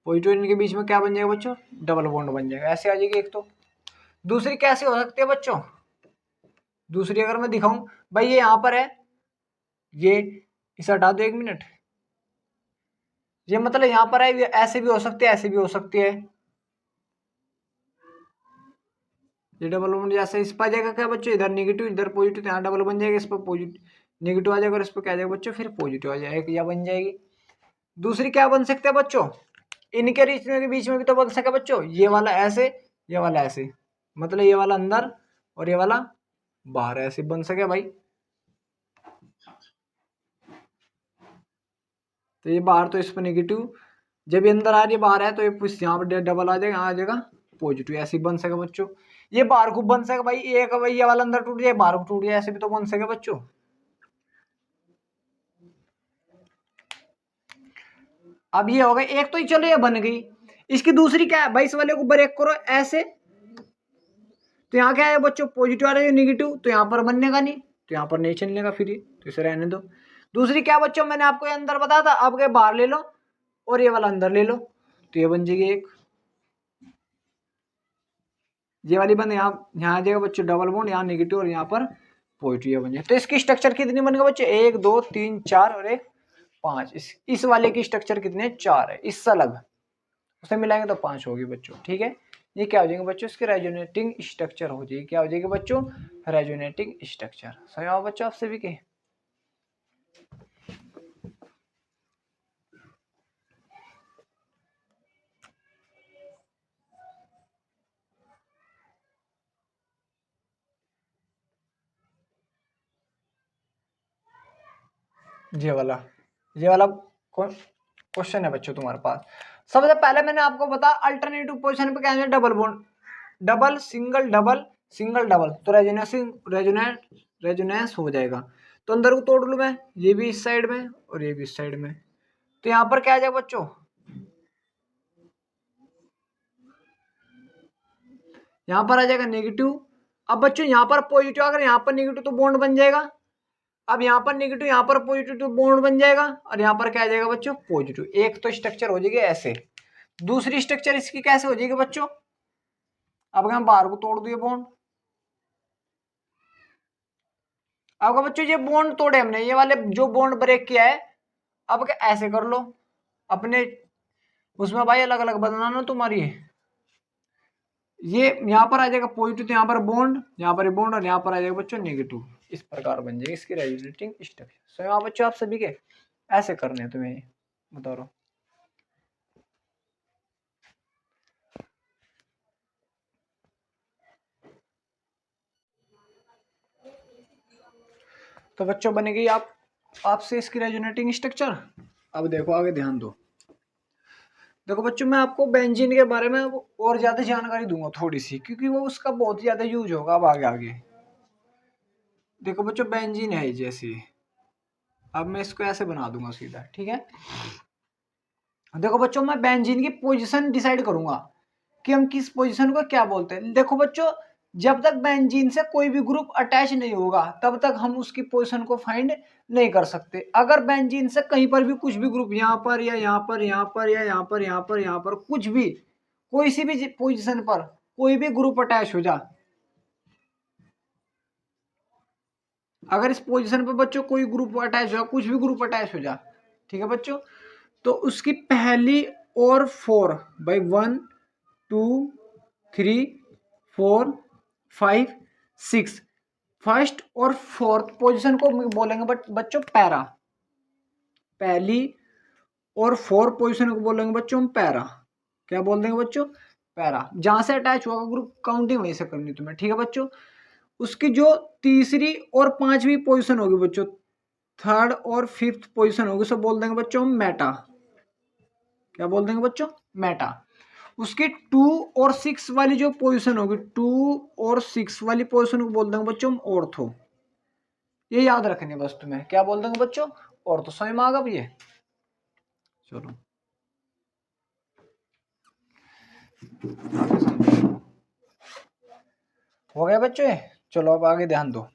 पॉजिटिव, इनके बीच में क्या बन जाएगा बच्चों, डबल बॉन्ड बन जाएगा, ऐसे आ जाएगी एक। तो दूसरी कैसे हो सकती है बच्चों, दूसरी अगर मैं दिखाऊं, भाई ये यहां पर है, ये इसे हटा दो 1 मिनट, ये मतलब यहां पर है, ऐसे भी हो सकती है, ऐसे भी हो सकती है, ये डबल बॉन्ड जैसे इस पर आ जाएगा क्या बच्चों, इधर नेगेटिव इधर पॉजिटिव, यहाँ डबल बन जाएगा, इस पर पॉजिटिव नेगेटिव आ जाएगा और इस पर क्या आ जाएगा बच्चों, फिर पॉजिटिव आ जाएगा, या बन जाएगी। दूसरी क्या बन सकते हैं बच्चों, इनके के बीच में भी तो बन सके बच्चों, ये वाला ऐसे, ये वाला ऐसे, मतलब ये वाला अंदर और ये वाला बाहर, ऐसे बन सके भाई। तो ये बाहर, तो इस पर नेगेटिव, जब ये अंदर आ रही है बाहर है, तो ये यहाँ पर डबल आ जाएगा, यहाँ आ जाएगा पॉजिटिव, ऐसे बन सके बच्चों। ये बाहर को बन सके भाई, एक भाई ये वाला अंदर टूट जाए, बाहर को टूट जाए, ऐसे भी तो बन सके बच्चों। अब ये हो गई एक, तो ये चलो ये बन गई। इसकी दूसरी क्या है भाई, इस वाले को ब्रेक करो ऐसे, तो यहाँ क्या है बच्चों, पॉजिटिव आ रहा है नेगेटिव, तो यहाँ पर बनने का नहीं, तो यहाँ पर नहीं चलने का, फिर ये तो इसे रहने दो। दूसरी क्या बच्चों, मैंने आपको ये अंदर बताया था, अब के बाहर ले लो और ये वाला अंदर ले लो, तो ये बन जाएगी एक, ये वाली बन यहाँ आ जाएगा बच्चों डबल बॉन्ड, यहाँ नेगेटिव और यहाँ पर पॉजिटिव बन जाए। तो इसकी स्ट्रक्चर कितनी बन गई बच्चों, 1 2 3 4 और 1 5। इस वाले की स्ट्रक्चर कितने 4 है, इससे अलग उसे मिलाएंगे तो 5 होगी बच्चों, ठीक है। ये क्या हो जाएंगे बच्चों, इसके रेजोनेटिंग स्ट्रक्चर हो जाएगी, क्या हो जाएगी बच्चों, रेजोनेटिंग स्ट्रक्चर। सही आओ बच्चों आप सभी के। ये वाला क्वेश्चन है बच्चों तुम्हारे पास। सबसे पहले मैंने आपको बताया अल्टरनेटिव पोजीशन पे क्या है, double bond, double single double single double, तो रेजोनेंस हो जाएगा। तो अंदर को तोड़ लूं मैं, ये भी इस साइड में और ये भी इस साइड में, तो यहाँ पर क्या आ जाएगा बच्चों, यहाँ पर आ जाएगा नेगेटिव। अब बच्चों यहाँ पर पॉजिटिव, अगर यहाँ पर नेगेटिव तो बॉन्ड बन जाएगा, अब यहाँ पर नेगेटिव यहाँ पर पॉजिटिव तो बॉन्ड बन जाएगा, और यहाँ पर क्या आ जाएगा बच्चों, पॉजिटिव। एक तो स्ट्रक्चर हो जाएगी ऐसे। दूसरी स्ट्रक्चर इसकी कैसे हो जाएगी बच्चों, अब हम बाहर को तोड़ दिए बॉन्ड, अब बच्चों ये बॉन्ड तोड़े हमने, ये वाले जो बॉन्ड ब्रेक किया है, अब क्या ऐसे कर लो अपने उसमें भाई, अलग अलग बनाना तुम्हारी, ये यहाँ पर आ जाएगा पॉजिटिव, तो यहाँ पर बॉन्ड, यहाँ पर बॉन्ड, और यहाँ पर आ जाएगा बच्चों नेगेटिव, इस प्रकार बन जाएगी इसकी रेजोनेटिंग स्ट्रक्चर। सो यहाँ बच्चों आप सभी के ऐसे करने हैं तुम्हें, बता रहा हूँ। तो बच्चों बनेगी आपसे इसकी रेजोनेटिंग स्ट्रक्चर। अब देखो आगे ध्यान दो, देखो बच्चों मैं आपको बेंजीन के बारे में और ज्यादा जानकारी दूंगा थोड़ी सी, क्योंकि वो उसका बहुत ज्यादा यूज होगा अब आगे आगे। देखो बच्चों बेंजीन है जैसे, अब मैं इसको ऐसे बना दूंगा सीधा, ठीक है। देखो बच्चों मैं बेंजीन की पोजीशन डिसाइड करूंगा कि हम किस पोजीशन को क्या बोलते हैं। देखो बच्चों जब तक बेंजीन से कोई भी ग्रुप अटैच नहीं होगा तब तक हम उसकी पोजीशन को फाइंड नहीं कर सकते। अगर बेंजीन से कहीं पर भी कुछ भी ग्रुप यहाँ पर या यहाँ पर यहाँ पर या यहाँ पर यहाँ पर यहाँ पर कुछ भी कोई सी भी पोजीशन पर कोई भी ग्रुप अटैच हो जा, अगर इस पोजीशन पर बच्चों कोई ग्रुप अटैच हो, कुछ भी ग्रुप अटैच हो जा, ठीक है बच्चों, तो उसकी पहली और 4 बाई 1 2 3 4 5 6 फर्स्ट और फोर्थ पोजीशन को बोलेंगे बच्चों पैरा, पहली और 4 पोजीशन को बोलेंगे बच्चों पैरा, क्या बोल देंगे बच्चों, पैरा। जहां से अटैच होगा ग्रुप काउंटिंग वहीं से करनी तुम्हें, ठीक है बच्चों। उसकी जो तीसरी और पांचवी पोजीशन होगी बच्चों, थर्ड और फिफ्थ पोजीशन होगी, सब बोल देंगे बच्चों मेटा। क्या बोल देंगे बच्चों, मेटा। उसकी 2 और 6 वाली जो पोजीशन होगी, 2 और 6 वाली पोजीशन को बोल देंगे बच्चों ऑर्थो। ये याद रखनी है बस तुम्हें, क्या बोल देंगे बच्चों, ऑर्थो। समझ में आ गया ये, चलो हो गया बच्चों ये। चलो अब आगे ध्यान दो।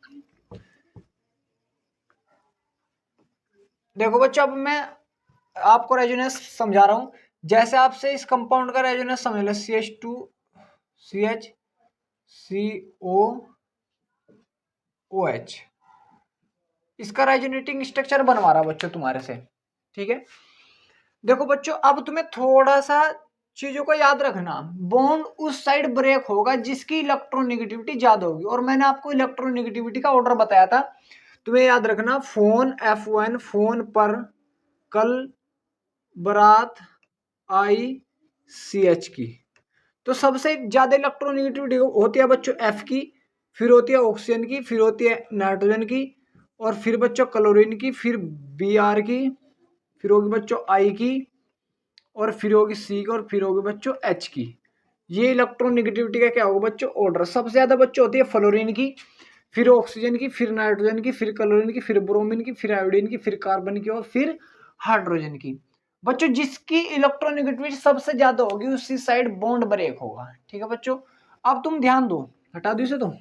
देखो बच्चों, अब मैं आपको रेजोनेंस समझा रहा हूं। जैसे आपसे इस कंपाउंड का रेजोनेंस समझ लो, CH2CH COOH। इसका रेजोनेटिंग स्ट्रक्चर बनवा रहा बच्चों तुम्हारे से, ठीक है। देखो बच्चों, अब तुम्हें थोड़ा सा चीजों को याद रखना। बॉन्ड उस साइड ब्रेक होगा जिसकी इलेक्ट्रोनेगेटिविटी ज्यादा होगी, और मैंने आपको इलेक्ट्रोनेगेटिविटी का ऑर्डर बताया था, तुम्हें याद रखना। फोन F1, फोन पर, कल, बारात, ICH की। तो सबसे ज्यादा इलेक्ट्रोनेगेटिविटी होती है बच्चों F की, फिर होती है ऑक्सीजन की, फिर होती है नाइट्रोजन की, और फिर बच्चों क्लोरीन की, फिर Br की, फिर होगी बच्चों I की, और फिर होगी C की, और फिर होगी बच्चों H की। ये इलेक्ट्रोनेगेटिविटी का क्या होगा बच्चों, ऑर्डर। सबसे ज्यादा बच्चों होती है फ्लोरीन की, फिर ऑक्सीजन की, फिर नाइट्रोजन की, फिर क्लोरीन की, फिर ब्रोमीन की, फिर आयोडीन की, फिर कार्बन की, और फिर हाइड्रोजन की। बच्चों जिसकी इलेक्ट्रोनेगेटिविटी सबसे ज्यादा होगी उसी साइड बॉन्ड ब्रेक होगा, ठीक है बच्चों। अब तुम ध्यान दो, हटा दो इसे। तो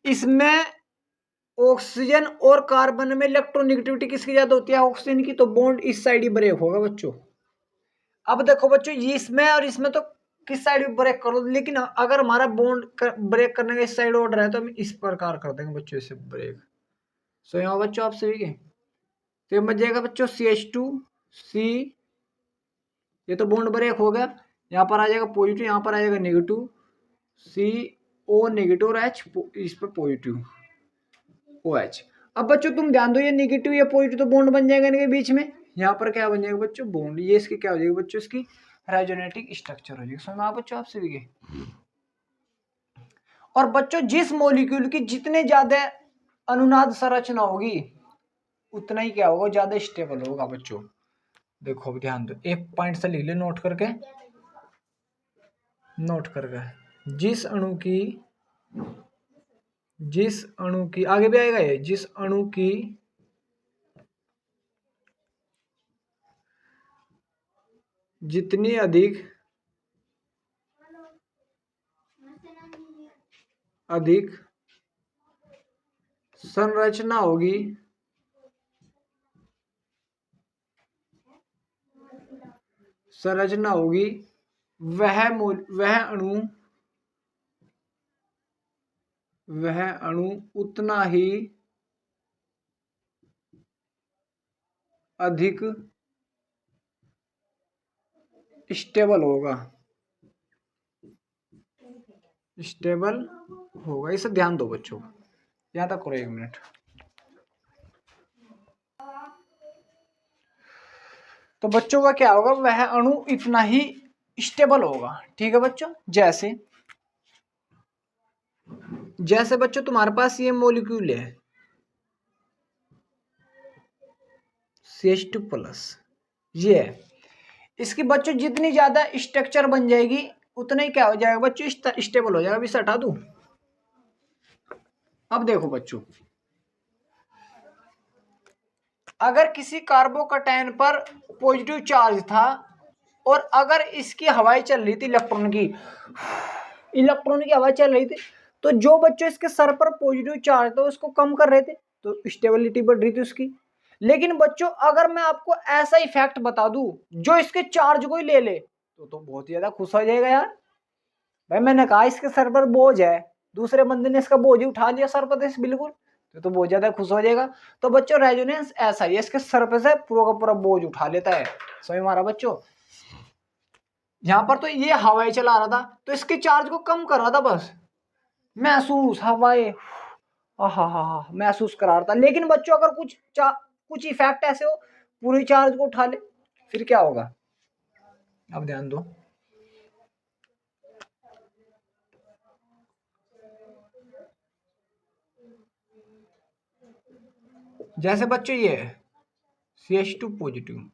इसमें ऑक्सीजन और कार्बन में इलेक्ट्रोनेगेटिविटी किसकी ज्यादा होती है, ऑक्सीजन की, तो बॉन्ड इस साइड ही ब्रेक होगा बच्चों। अब देखो बच्चों, ये इसमें और इसमें तो किस साइड भी ब्रेक करो, लेकिन अगर हमारा बॉन्ड ब्रेक करने का इस साइड ऑर्डर है तो हम इस प्रकार कर देंगे बच्चों, इसे ब्रेक। सो यहाँ बच्चों आप सभी के, तो ये बच जाएगा बच्चों CH2C। ये तो बॉन्ड ब्रेक हो गया, यहाँ पर आ जाएगा पॉजिटिव, यहाँ पर आ जाएगा नेगेटिव, CO नेगेटिव और H इस पर पॉजिटिव OH। अब बच्चों तुम ध्यान दो, ये नेगेटिव या पॉजिटिव तो बॉन्ड बन जाएगा इनके बीच में। यहाँ पर क्या बन जाएगा बच्चों, बॉन्ड। ये इसकी क्या हो जाएगी बच्चों, इसकी रेजोनेटिक स्ट्रक्चर हो जाएगी। समझ में आ बच्चों आप सभी के। और बच्चों जिस मॉलिक्यूल की जितने ज्यादा अनुनाद संरचना होगी उतना ही क्या होगा, ज्यादा स्टेबल होगा बच्चों। देखो अब ध्यान दो, एक पॉइंट से लिख ले, नोट करके, जिस अणु की आगे भी आएगा ये, जिस अणु की जितनी अधिक संरचना होगी, वह अणु उतना ही अधिक स्टेबल होगा। इसे ध्यान दो बच्चों, यहां तक करो 1 मिनट। तो बच्चों का क्या होगा, वह अणु इतना ही स्टेबल होगा, ठीक है बच्चों। जैसे बच्चों तुम्हारे पास ये मॉलिक्यूल है CH2+, ये है। इसकी बच्चों जितनी ज्यादा स्ट्रक्चर बन जाएगी उतना ही क्या हो जाएगा बच्चों, स्टेबल हो जाएगा। अभी से हटा दूं। अब देखो बच्चों, अगर किसी कार्बोकैटायन पर पॉजिटिव चार्ज था और अगर इसकी हवाएं चल रही थी, इलेक्ट्रॉन की हवा चल रही थी, तो जो बच्चों इसके सर पर पॉजिटिव चार्ज था उसको कम कर रहे थे, तो स्टेबिलिटी बढ़ रही थी उसकी। लेकिन बच्चों अगर मैं आपको ऐसा इफेक्ट बता दूं जो इसके चार्ज को ही ले ले, तो बहुत ज्यादा खुश हो जाएगा यार। भाई मैंने कहा इसके सर पर बोझ है, दूसरे बंदे ने इसका बोझ ही उठा लिया सर पर से बिल्कुल, तो बहुत ज्यादा खुश हो जाएगा। तो बच्चों रेजोनेंस ऐसा ही है, इसके सर पे से पूरा का पूरा बोझ उठा लेता है। समझ में आ रहा बच्चों। यहां पर तो ये हवाएं चला रहा था तो इसके चार्ज को कम कर रहा था, बस महसूस हवाएं महसूस करा रहा था। लेकिन बच्चों अगर कुछ इफेक्ट ऐसे हो पूरी चार्ज को उठा ले, फिर क्या होगा, अब ध्यान दो, जैसे बच्चों ये है CH2 पॉजिटिव,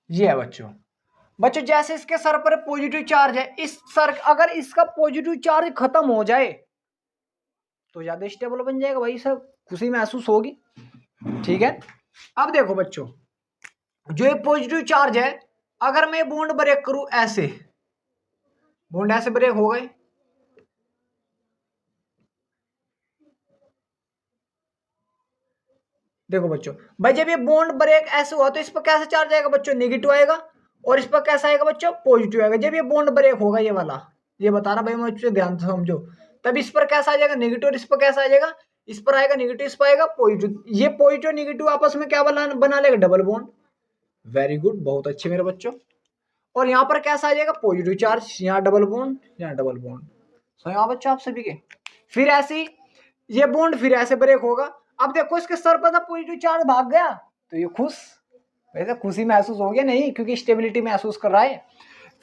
ये है बच्चों। बच्चों जैसे इसके सर पर पॉजिटिव चार्ज है, इस सर अगर इसका पॉजिटिव चार्ज खत्म हो जाए तो ज्यादा स्टेबल बन जाएगा भाई, सब खुशी महसूस होगी। ठीक है, अब देखो बच्चों, जो ये पॉजिटिव चार्ज है, अगर मैं बॉन्ड ब्रेक करूं ऐसे, बॉन्ड ऐसे ब्रेक हो गए, देखो बच्चों भाई जब ये बॉन्ड ब्रेक ऐसे हुआ तो इस पर कैसा चार्ज आएगा बच्चों, नेगेटिव आएगा, और इस पर कैसा आएगा बच्चों, पॉजिटिव आएगा। जब ये बॉन्ड ब्रेक होगा, ये वाला, ये बता रहा भाई मैं, बच्चों ध्यान से समझो, तब इस पर कैसा आ जाएगा, नेगेटिव, और इस पर कैसा आ जाएगा, इस पर आएगा नेगेटिव, इस पर आएगा पॉजिटिव। ये पॉजिटिव नेगेटिव आपस में क्या बना लेगा, डबल बॉन्ड। वेरी गुड, बहुत अच्छे मेरे बच्चों। और यहाँ पर कैसा आ जाएगा, पॉजिटिव चार्ज, यहाँ डबल बॉन्ड, यहाँ डबल बॉन्ड। सो यहाँ बच्चों आप सभी के, फिर ऐसी ये बॉन्ड फिर ऐसे ब्रेक होगा। अब देखो इसके सर पर पॉजिटिव चार्ज भाग गया तो ये खुश, वैसे खुशी महसूस हो गया नहीं, क्योंकि स्टेबिलिटी महसूस कर रहा है।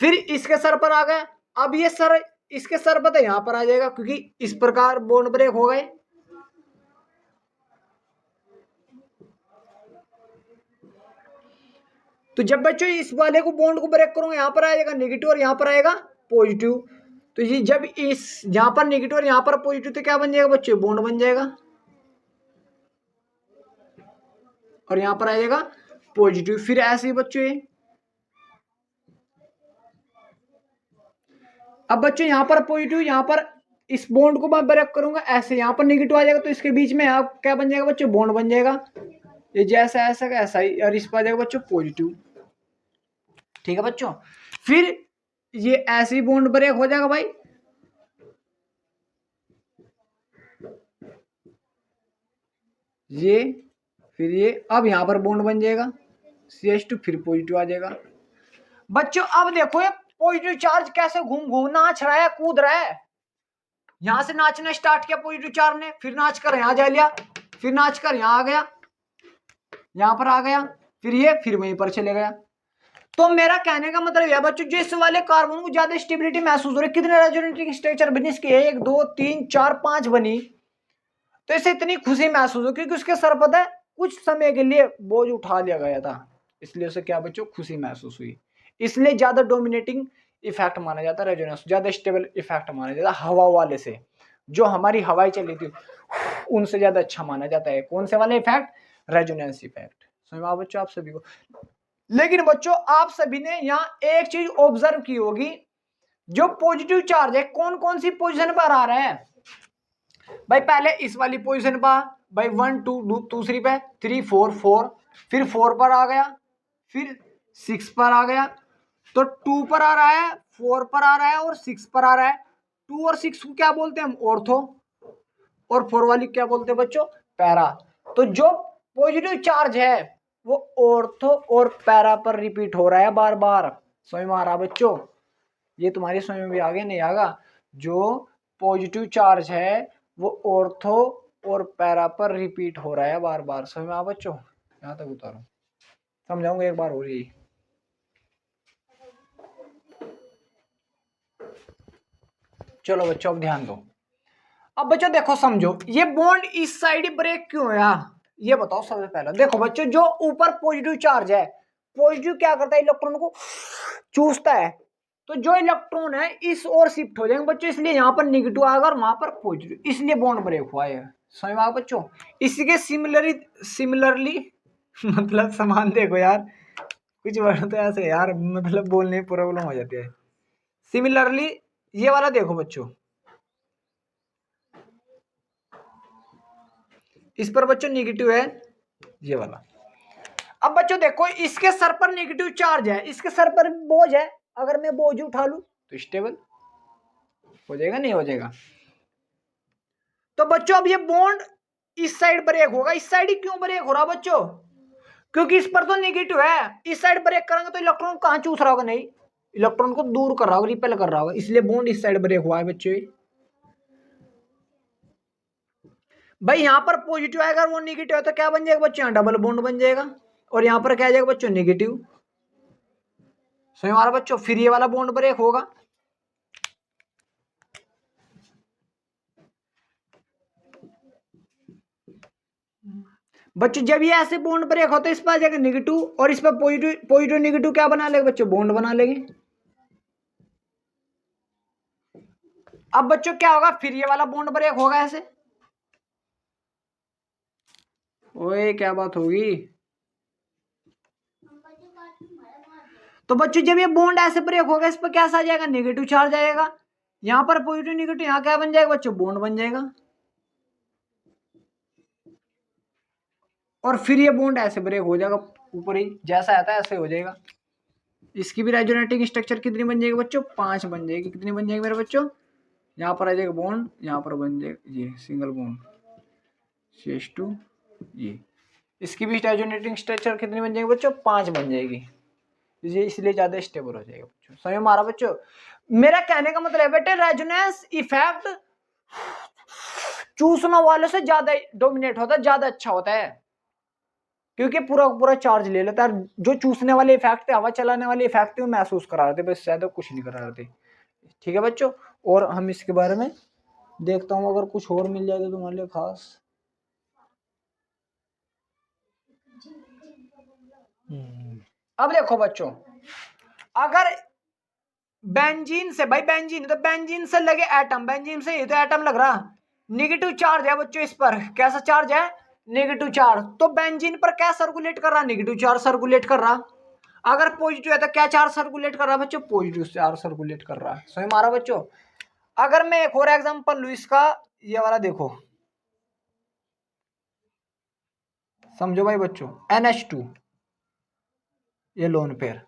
फिर इसके सर पर आ गया, अब ये सर इसके सर पर तो यहाँ पर आ जाएगा, क्योंकि इस प्रकार बॉन्ड ब्रेक हो गए। तो जब बच्चों इस वाले को बॉन्ड को ब्रेक करूंगा, यहाँ पर आएगा नेगेटिव और यहाँ पर आएगा पॉजिटिव। तो ये जब इस यहाँ पर नेगेटिव और यहाँ पर पॉजिटिव, तो क्या बन जाएगा बच्चों, बॉन्ड बन जाएगा, और यहाँ पर आएगा पॉजिटिव। फिर ऐसे ही बच्चों ये, अब बच्चों यहाँ पर पॉजिटिव, यहाँ पर इस बॉन्ड को मैं ब्रेक करूंगा ऐसे, यहाँ पर नेगेटिव आ जाएगा, तो इसके बीच में आप क्या बन जाएगा बच्चों, बॉन्ड बन जाएगा। ये जैसा ऐसा का ऐसा ही, और इस पर आ जाएगा बच्चों पॉजिटिव। ठीक है बच्चों, फिर ये ऐसे ही बॉन्ड ब्रेक हो जाएगा भाई, ये फिर ये, अब यहां पर बॉन्ड बन जाएगा CH2, फिर पॉजिटिव आ जाएगा। बच्चों अब देखो ये पॉजिटिव चार्ज कैसे घूम घूम नाच रहा है, कूद रहा है। यहां से नाचना स्टार्ट किया पॉजिटिव चार्ज ने, फिर नाच कर यहां जा लिया, फिर नाच कर यहां आ गया, यहां पर आ गया, फिर ये फिर वहीं पर चले गया। तो मेरा कहने का मतलब यह बच्चों, जो इस वाले कार्बन को ज्यादा स्टेबिलिटी महसूस हो रही है, कितने रेजोनेटिंग स्ट्रक्चर बनी इसकी, 1 2 3 4 5 बनी, तो इसे इतनी खुशी महसूस हो क्योंकि उसके सर पर कुछ समय के लिए बोझ उठा लिया गया था, इसलिए उसे क्या बच्चों, खुशी महसूस हुई। इसलिए ज्यादा डोमिनेटिंग इफेक्ट माना जाता है रेजोनेंस, ज्यादा स्टेबल इफेक्ट माना जाता है हवा वाले से, जो हमारी हवाएं चली थी उनसे ज्यादा अच्छा माना जाता है। कौन से वाले इफेक्ट, रेजोनेंस इफेक्ट। समझ बच्चों आप सभी को। लेकिन बच्चों आप सभी ने यहाँ एक चीज ऑब्जर्व की होगी, जो पॉजिटिव चार्ज है कौन कौन सी पोजीशन पर आ रहा है भाई, पहले इस वाली पोजीशन पर भाई 1 2 दूसरी पे 3 4 4, फिर 4 पर आ गया, फिर 6 पर आ गया, तो 2 पर आ रहा है, 4 पर आ रहा है और 6 पर आ रहा है। 2 और 6 को क्या बोलते हैं हम, ऑर्थो, और 4 वाली क्या बोलते हैं बच्चों, पैरा। तो जो पॉजिटिव चार्ज है वो ऑर्थो और पैरा पर रिपीट हो रहा है बार बार। समझ में आ रहा बच्चों, ये तुम्हारी समझ में भी आगे नहीं आएगा। जो पॉजिटिव चार्ज है वो ऑर्थो और पैरा पर रिपीट हो रहा है बार बार। समझ में आ बच्चों, यहां तक उतारो, समझाऊंगा एक बार हो रही। चलो बच्चों अब ध्यान दो। अब बच्चों देखो समझो, ये बॉन्ड इस साइड ब्रेक क्यों हुआ, ये बताओ सबसे पहले। देखो बच्चों, जो ऊपर पॉजिटिव चार्ज है, पॉजिटिव क्या करता है, इलेक्ट्रॉन को चूसता है, तो जो इलेक्ट्रॉन है इस ओर शिफ्ट हो जाएंगे बच्चों, इसलिए यहाँ पर नेगेटिव आएगा और वहां पर पॉजिटिव, इसलिए बॉन्ड ब्रेक हुआ है। समझ में आया बच्चों। इसी के सिमिलरली मतलब समान, देखो यार कुछ वर्ड तो ऐसे यार मतलब बोलने में प्रॉब्लम हो जाती है। सिमिलरली ये वाला देखो बच्चों, इस पर बच्चों नेगेटिव है ये वाला। अब बच्चों देखो, इसके सर पर नेगेटिव चार्ज है, इसके सर पर बोझ है, अगर मैं बोझ उठा लूं तो स्टेबल हो जाएगा, नहीं हो जाएगा। तो बच्चों अब ये बॉन्ड इस साइड ब्रेक होगा, इस साइड ही क्यों ब्रेक हो रहा बच्चों, क्योंकि इस पर तो नेगेटिव है, इस साइड ब्रेक करेंगे तो इलेक्ट्रॉन कहां चूस रहा होगा, नहीं इलेक्ट्रॉन को दूर कर रहा होगा, रिपेल कर रहा होगा, इसलिए बॉन्ड इस साइड ब्रेक हुआ है बच्चों। भाई यहाँ पर पॉजिटिव आएगा और वो निगेटिव है तो क्या बन जाएगा बच्चों, यहाँ डबल बॉन्ड बन जाएगा और यहाँ पर क्या आ जाएगा बच्चों, निगेटिव। सही हमारा बच्चों, फिर ये वाला बॉन्ड ब्रेक होगा। बच्चों जब ये ऐसे बॉन्ड ब्रेक होता है इस पर आ जाएगा निगेटिव और इस पर पॉजिटिव, पॉजिटिव निगेटिव क्या बना लेगा बच्चों, बॉन्ड बना लेंगे। अब बच्चों क्या होगा, फिर ये वाला बॉन्ड ब्रेक होगा ऐसे। ओए क्या बात होगी। तो बच्चों जब ये बॉन्ड ऐसे ब्रेक होगा इस पर क्या आ जाएगा, नेगेटिव चार्ज आएगा। यहां पर पॉजिटिव निगेटिव, यहां क्या बन जाएगा बच्चों, बॉन्ड बन जाएगा। और फिर ये बॉन्ड ऐसे ब्रेक हो जाएगा, ऊपर ही जैसा आता है ऐसे हो जाएगा। इसकी भी रेजोनेटिंग स्ट्रक्चर कितनी बन जाएगी बच्चों, 5 बन जाएगी। कितनी बन जाएगी मेरे बच्चों, यहाँ पर आ जाएगा बॉन्ड, यहाँ पर बन जाएगा ये सिंगल बॉन्ड CH2 ये। इसकी भी रेजोनेटिंग स्ट्रक्चर कितनी बन जाएगी बच्चों, 5 बन जाएगी। ये इसलिए ज्यादा स्टेबल हो जाएगा बच्चों। समझ में आ रहा बच्चों, मेरा कहने का मतलब है बेटे रेजोनेंस इफेक्ट चूसने वाले से ज्यादा डोमिनेट होता है, ज्यादा अच्छा होता है, क्योंकि पूरा पूरा चार्ज ले लेता है। जो चूसने वाले इफेक्ट थे, हवा चलाने वाले इफेक्ट थे, वो महसूस करा रहे थे, बस ज्यादा कुछ नहीं करा रहे थे। ठीक है बच्चों, और हम इसके बारे में देखता हूँ अगर कुछ और मिल जाए तो तुम्हारे लिए खास। अब देखो बच्चों, अगर बेंजीन से, भाई बेंजीन तो बेंजीन से लगे एटम, बेंजीन से ये तो एटम लग रहा, नेगेटिव चार्ज है बच्चों इस पर। कैसा चार्ज है, नेगेटिव चार्ज। तो बेंजीन पर क्या सर्कुलेट कर रहा, नेगेटिव चार्ज सर्कुलेट कर रहा। अगर पॉजिटिव है तो क्या चार्ज सर्कुलेट कर रहा है बच्चों, पॉजिटिव चार्ज सर्कुलेट कर रहा है। समझ में आ रहा बच्चों। अगर मैं एक और एग्जांपल लूं इसका, ये वाला देखो, समझो भाई बच्चों, NH2 ये लोन पेयर।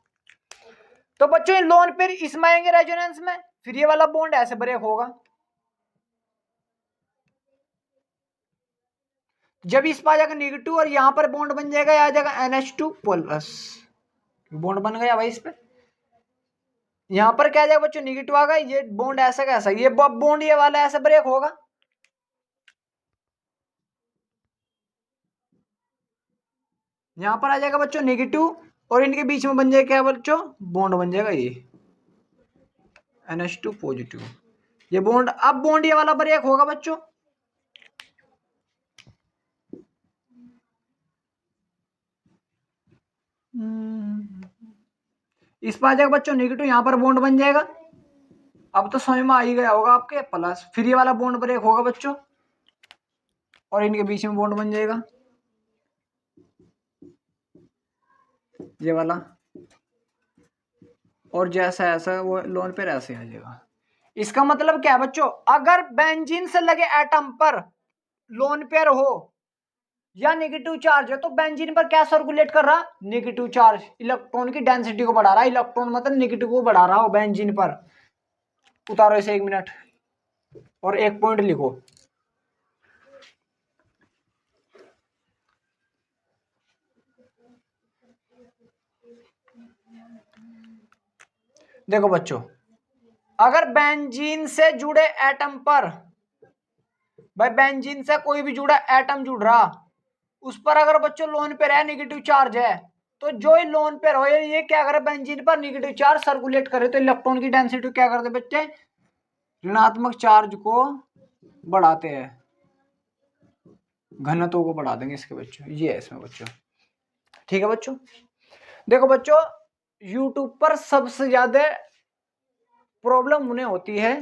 तो बच्चों ये लोन पेयर इसमें आएंगे रेजोनेंस में, फिर ये वाला बॉन्ड ऐसे ब्रेक होगा। जब इस पर आ जाएगा निगेटिव और यहां पर बॉन्ड बन जाएगा, आ जाएगा NH2 प्लस, बॉन्ड बन गया भाई इस पे। यहां पर क्या आ जाएगा बच्चों, निगेटिव आ गया, ये बॉन्ड ऐसा कैसा, ये बॉन्ड ये वाला ऐसे ब्रेक होगा। यहां पर आ जाएगा बच्चों निगेटिव और इनके बीच में बन जाएगा क्या बच्चों, बॉन्ड बन जाएगा ये NH2 पॉजिटिव। ये बॉन्ड, अब बॉन्ड ये वाला ब्रेक होगा बच्चों। इस पर आ जाएगा बच्चों निगेटिव, यहां पर बॉन्ड बन जाएगा। अब तो समझ में आ ही गया होगा आपके, प्लस, फिर ये वाला बॉन्ड ब्रेक होगा बच्चों और इनके बीच में बॉन्ड बन जाएगा ये वाला, और जैसा ऐसा वो लोन पे ऐसे आ जाएगा। इसका मतलब क्या है बच्चों, अगर बेंजीन से लगे एटम पर लोन पेयर हो या नेगेटिव चार्ज है तो बेंजीन पर क्या सर्कुलेट कर रहा, नेगेटिव चार्ज, इलेक्ट्रॉन की डेंसिटी को बढ़ा रहा है। इलेक्ट्रॉन मतलब नेगेटिव को बढ़ा रहा हो बेंजीन पर। उतारो इसे 1 मिनट और एक पॉइंट लिखो। देखो बच्चों, अगर बेंजीन से जुड़े एटम पर, भाई बेंजीन से कोई भी जुड़ा एटम जुड़ रहा, उस पर अगर बच्चों लोन पेयर है, नेगेटिव चार्ज है, तो जो ही लोन पेयर हो ये क्या करे, बेंजीन पर नेगेटिव चार्ज सर्कुलेट करे तो इलेक्ट्रॉन की डेंसिटी क्या करते बच्चे, ऋणात्मक चार्ज को बढ़ाते हैं, घनत्व को बढ़ा देंगे इसके बच्चों। ये है इसमें बच्चों। ठीक है बच्चों, देखो बच्चों, यूट्यूब पर सबसे ज्यादा प्रॉब्लम उन्हें होती है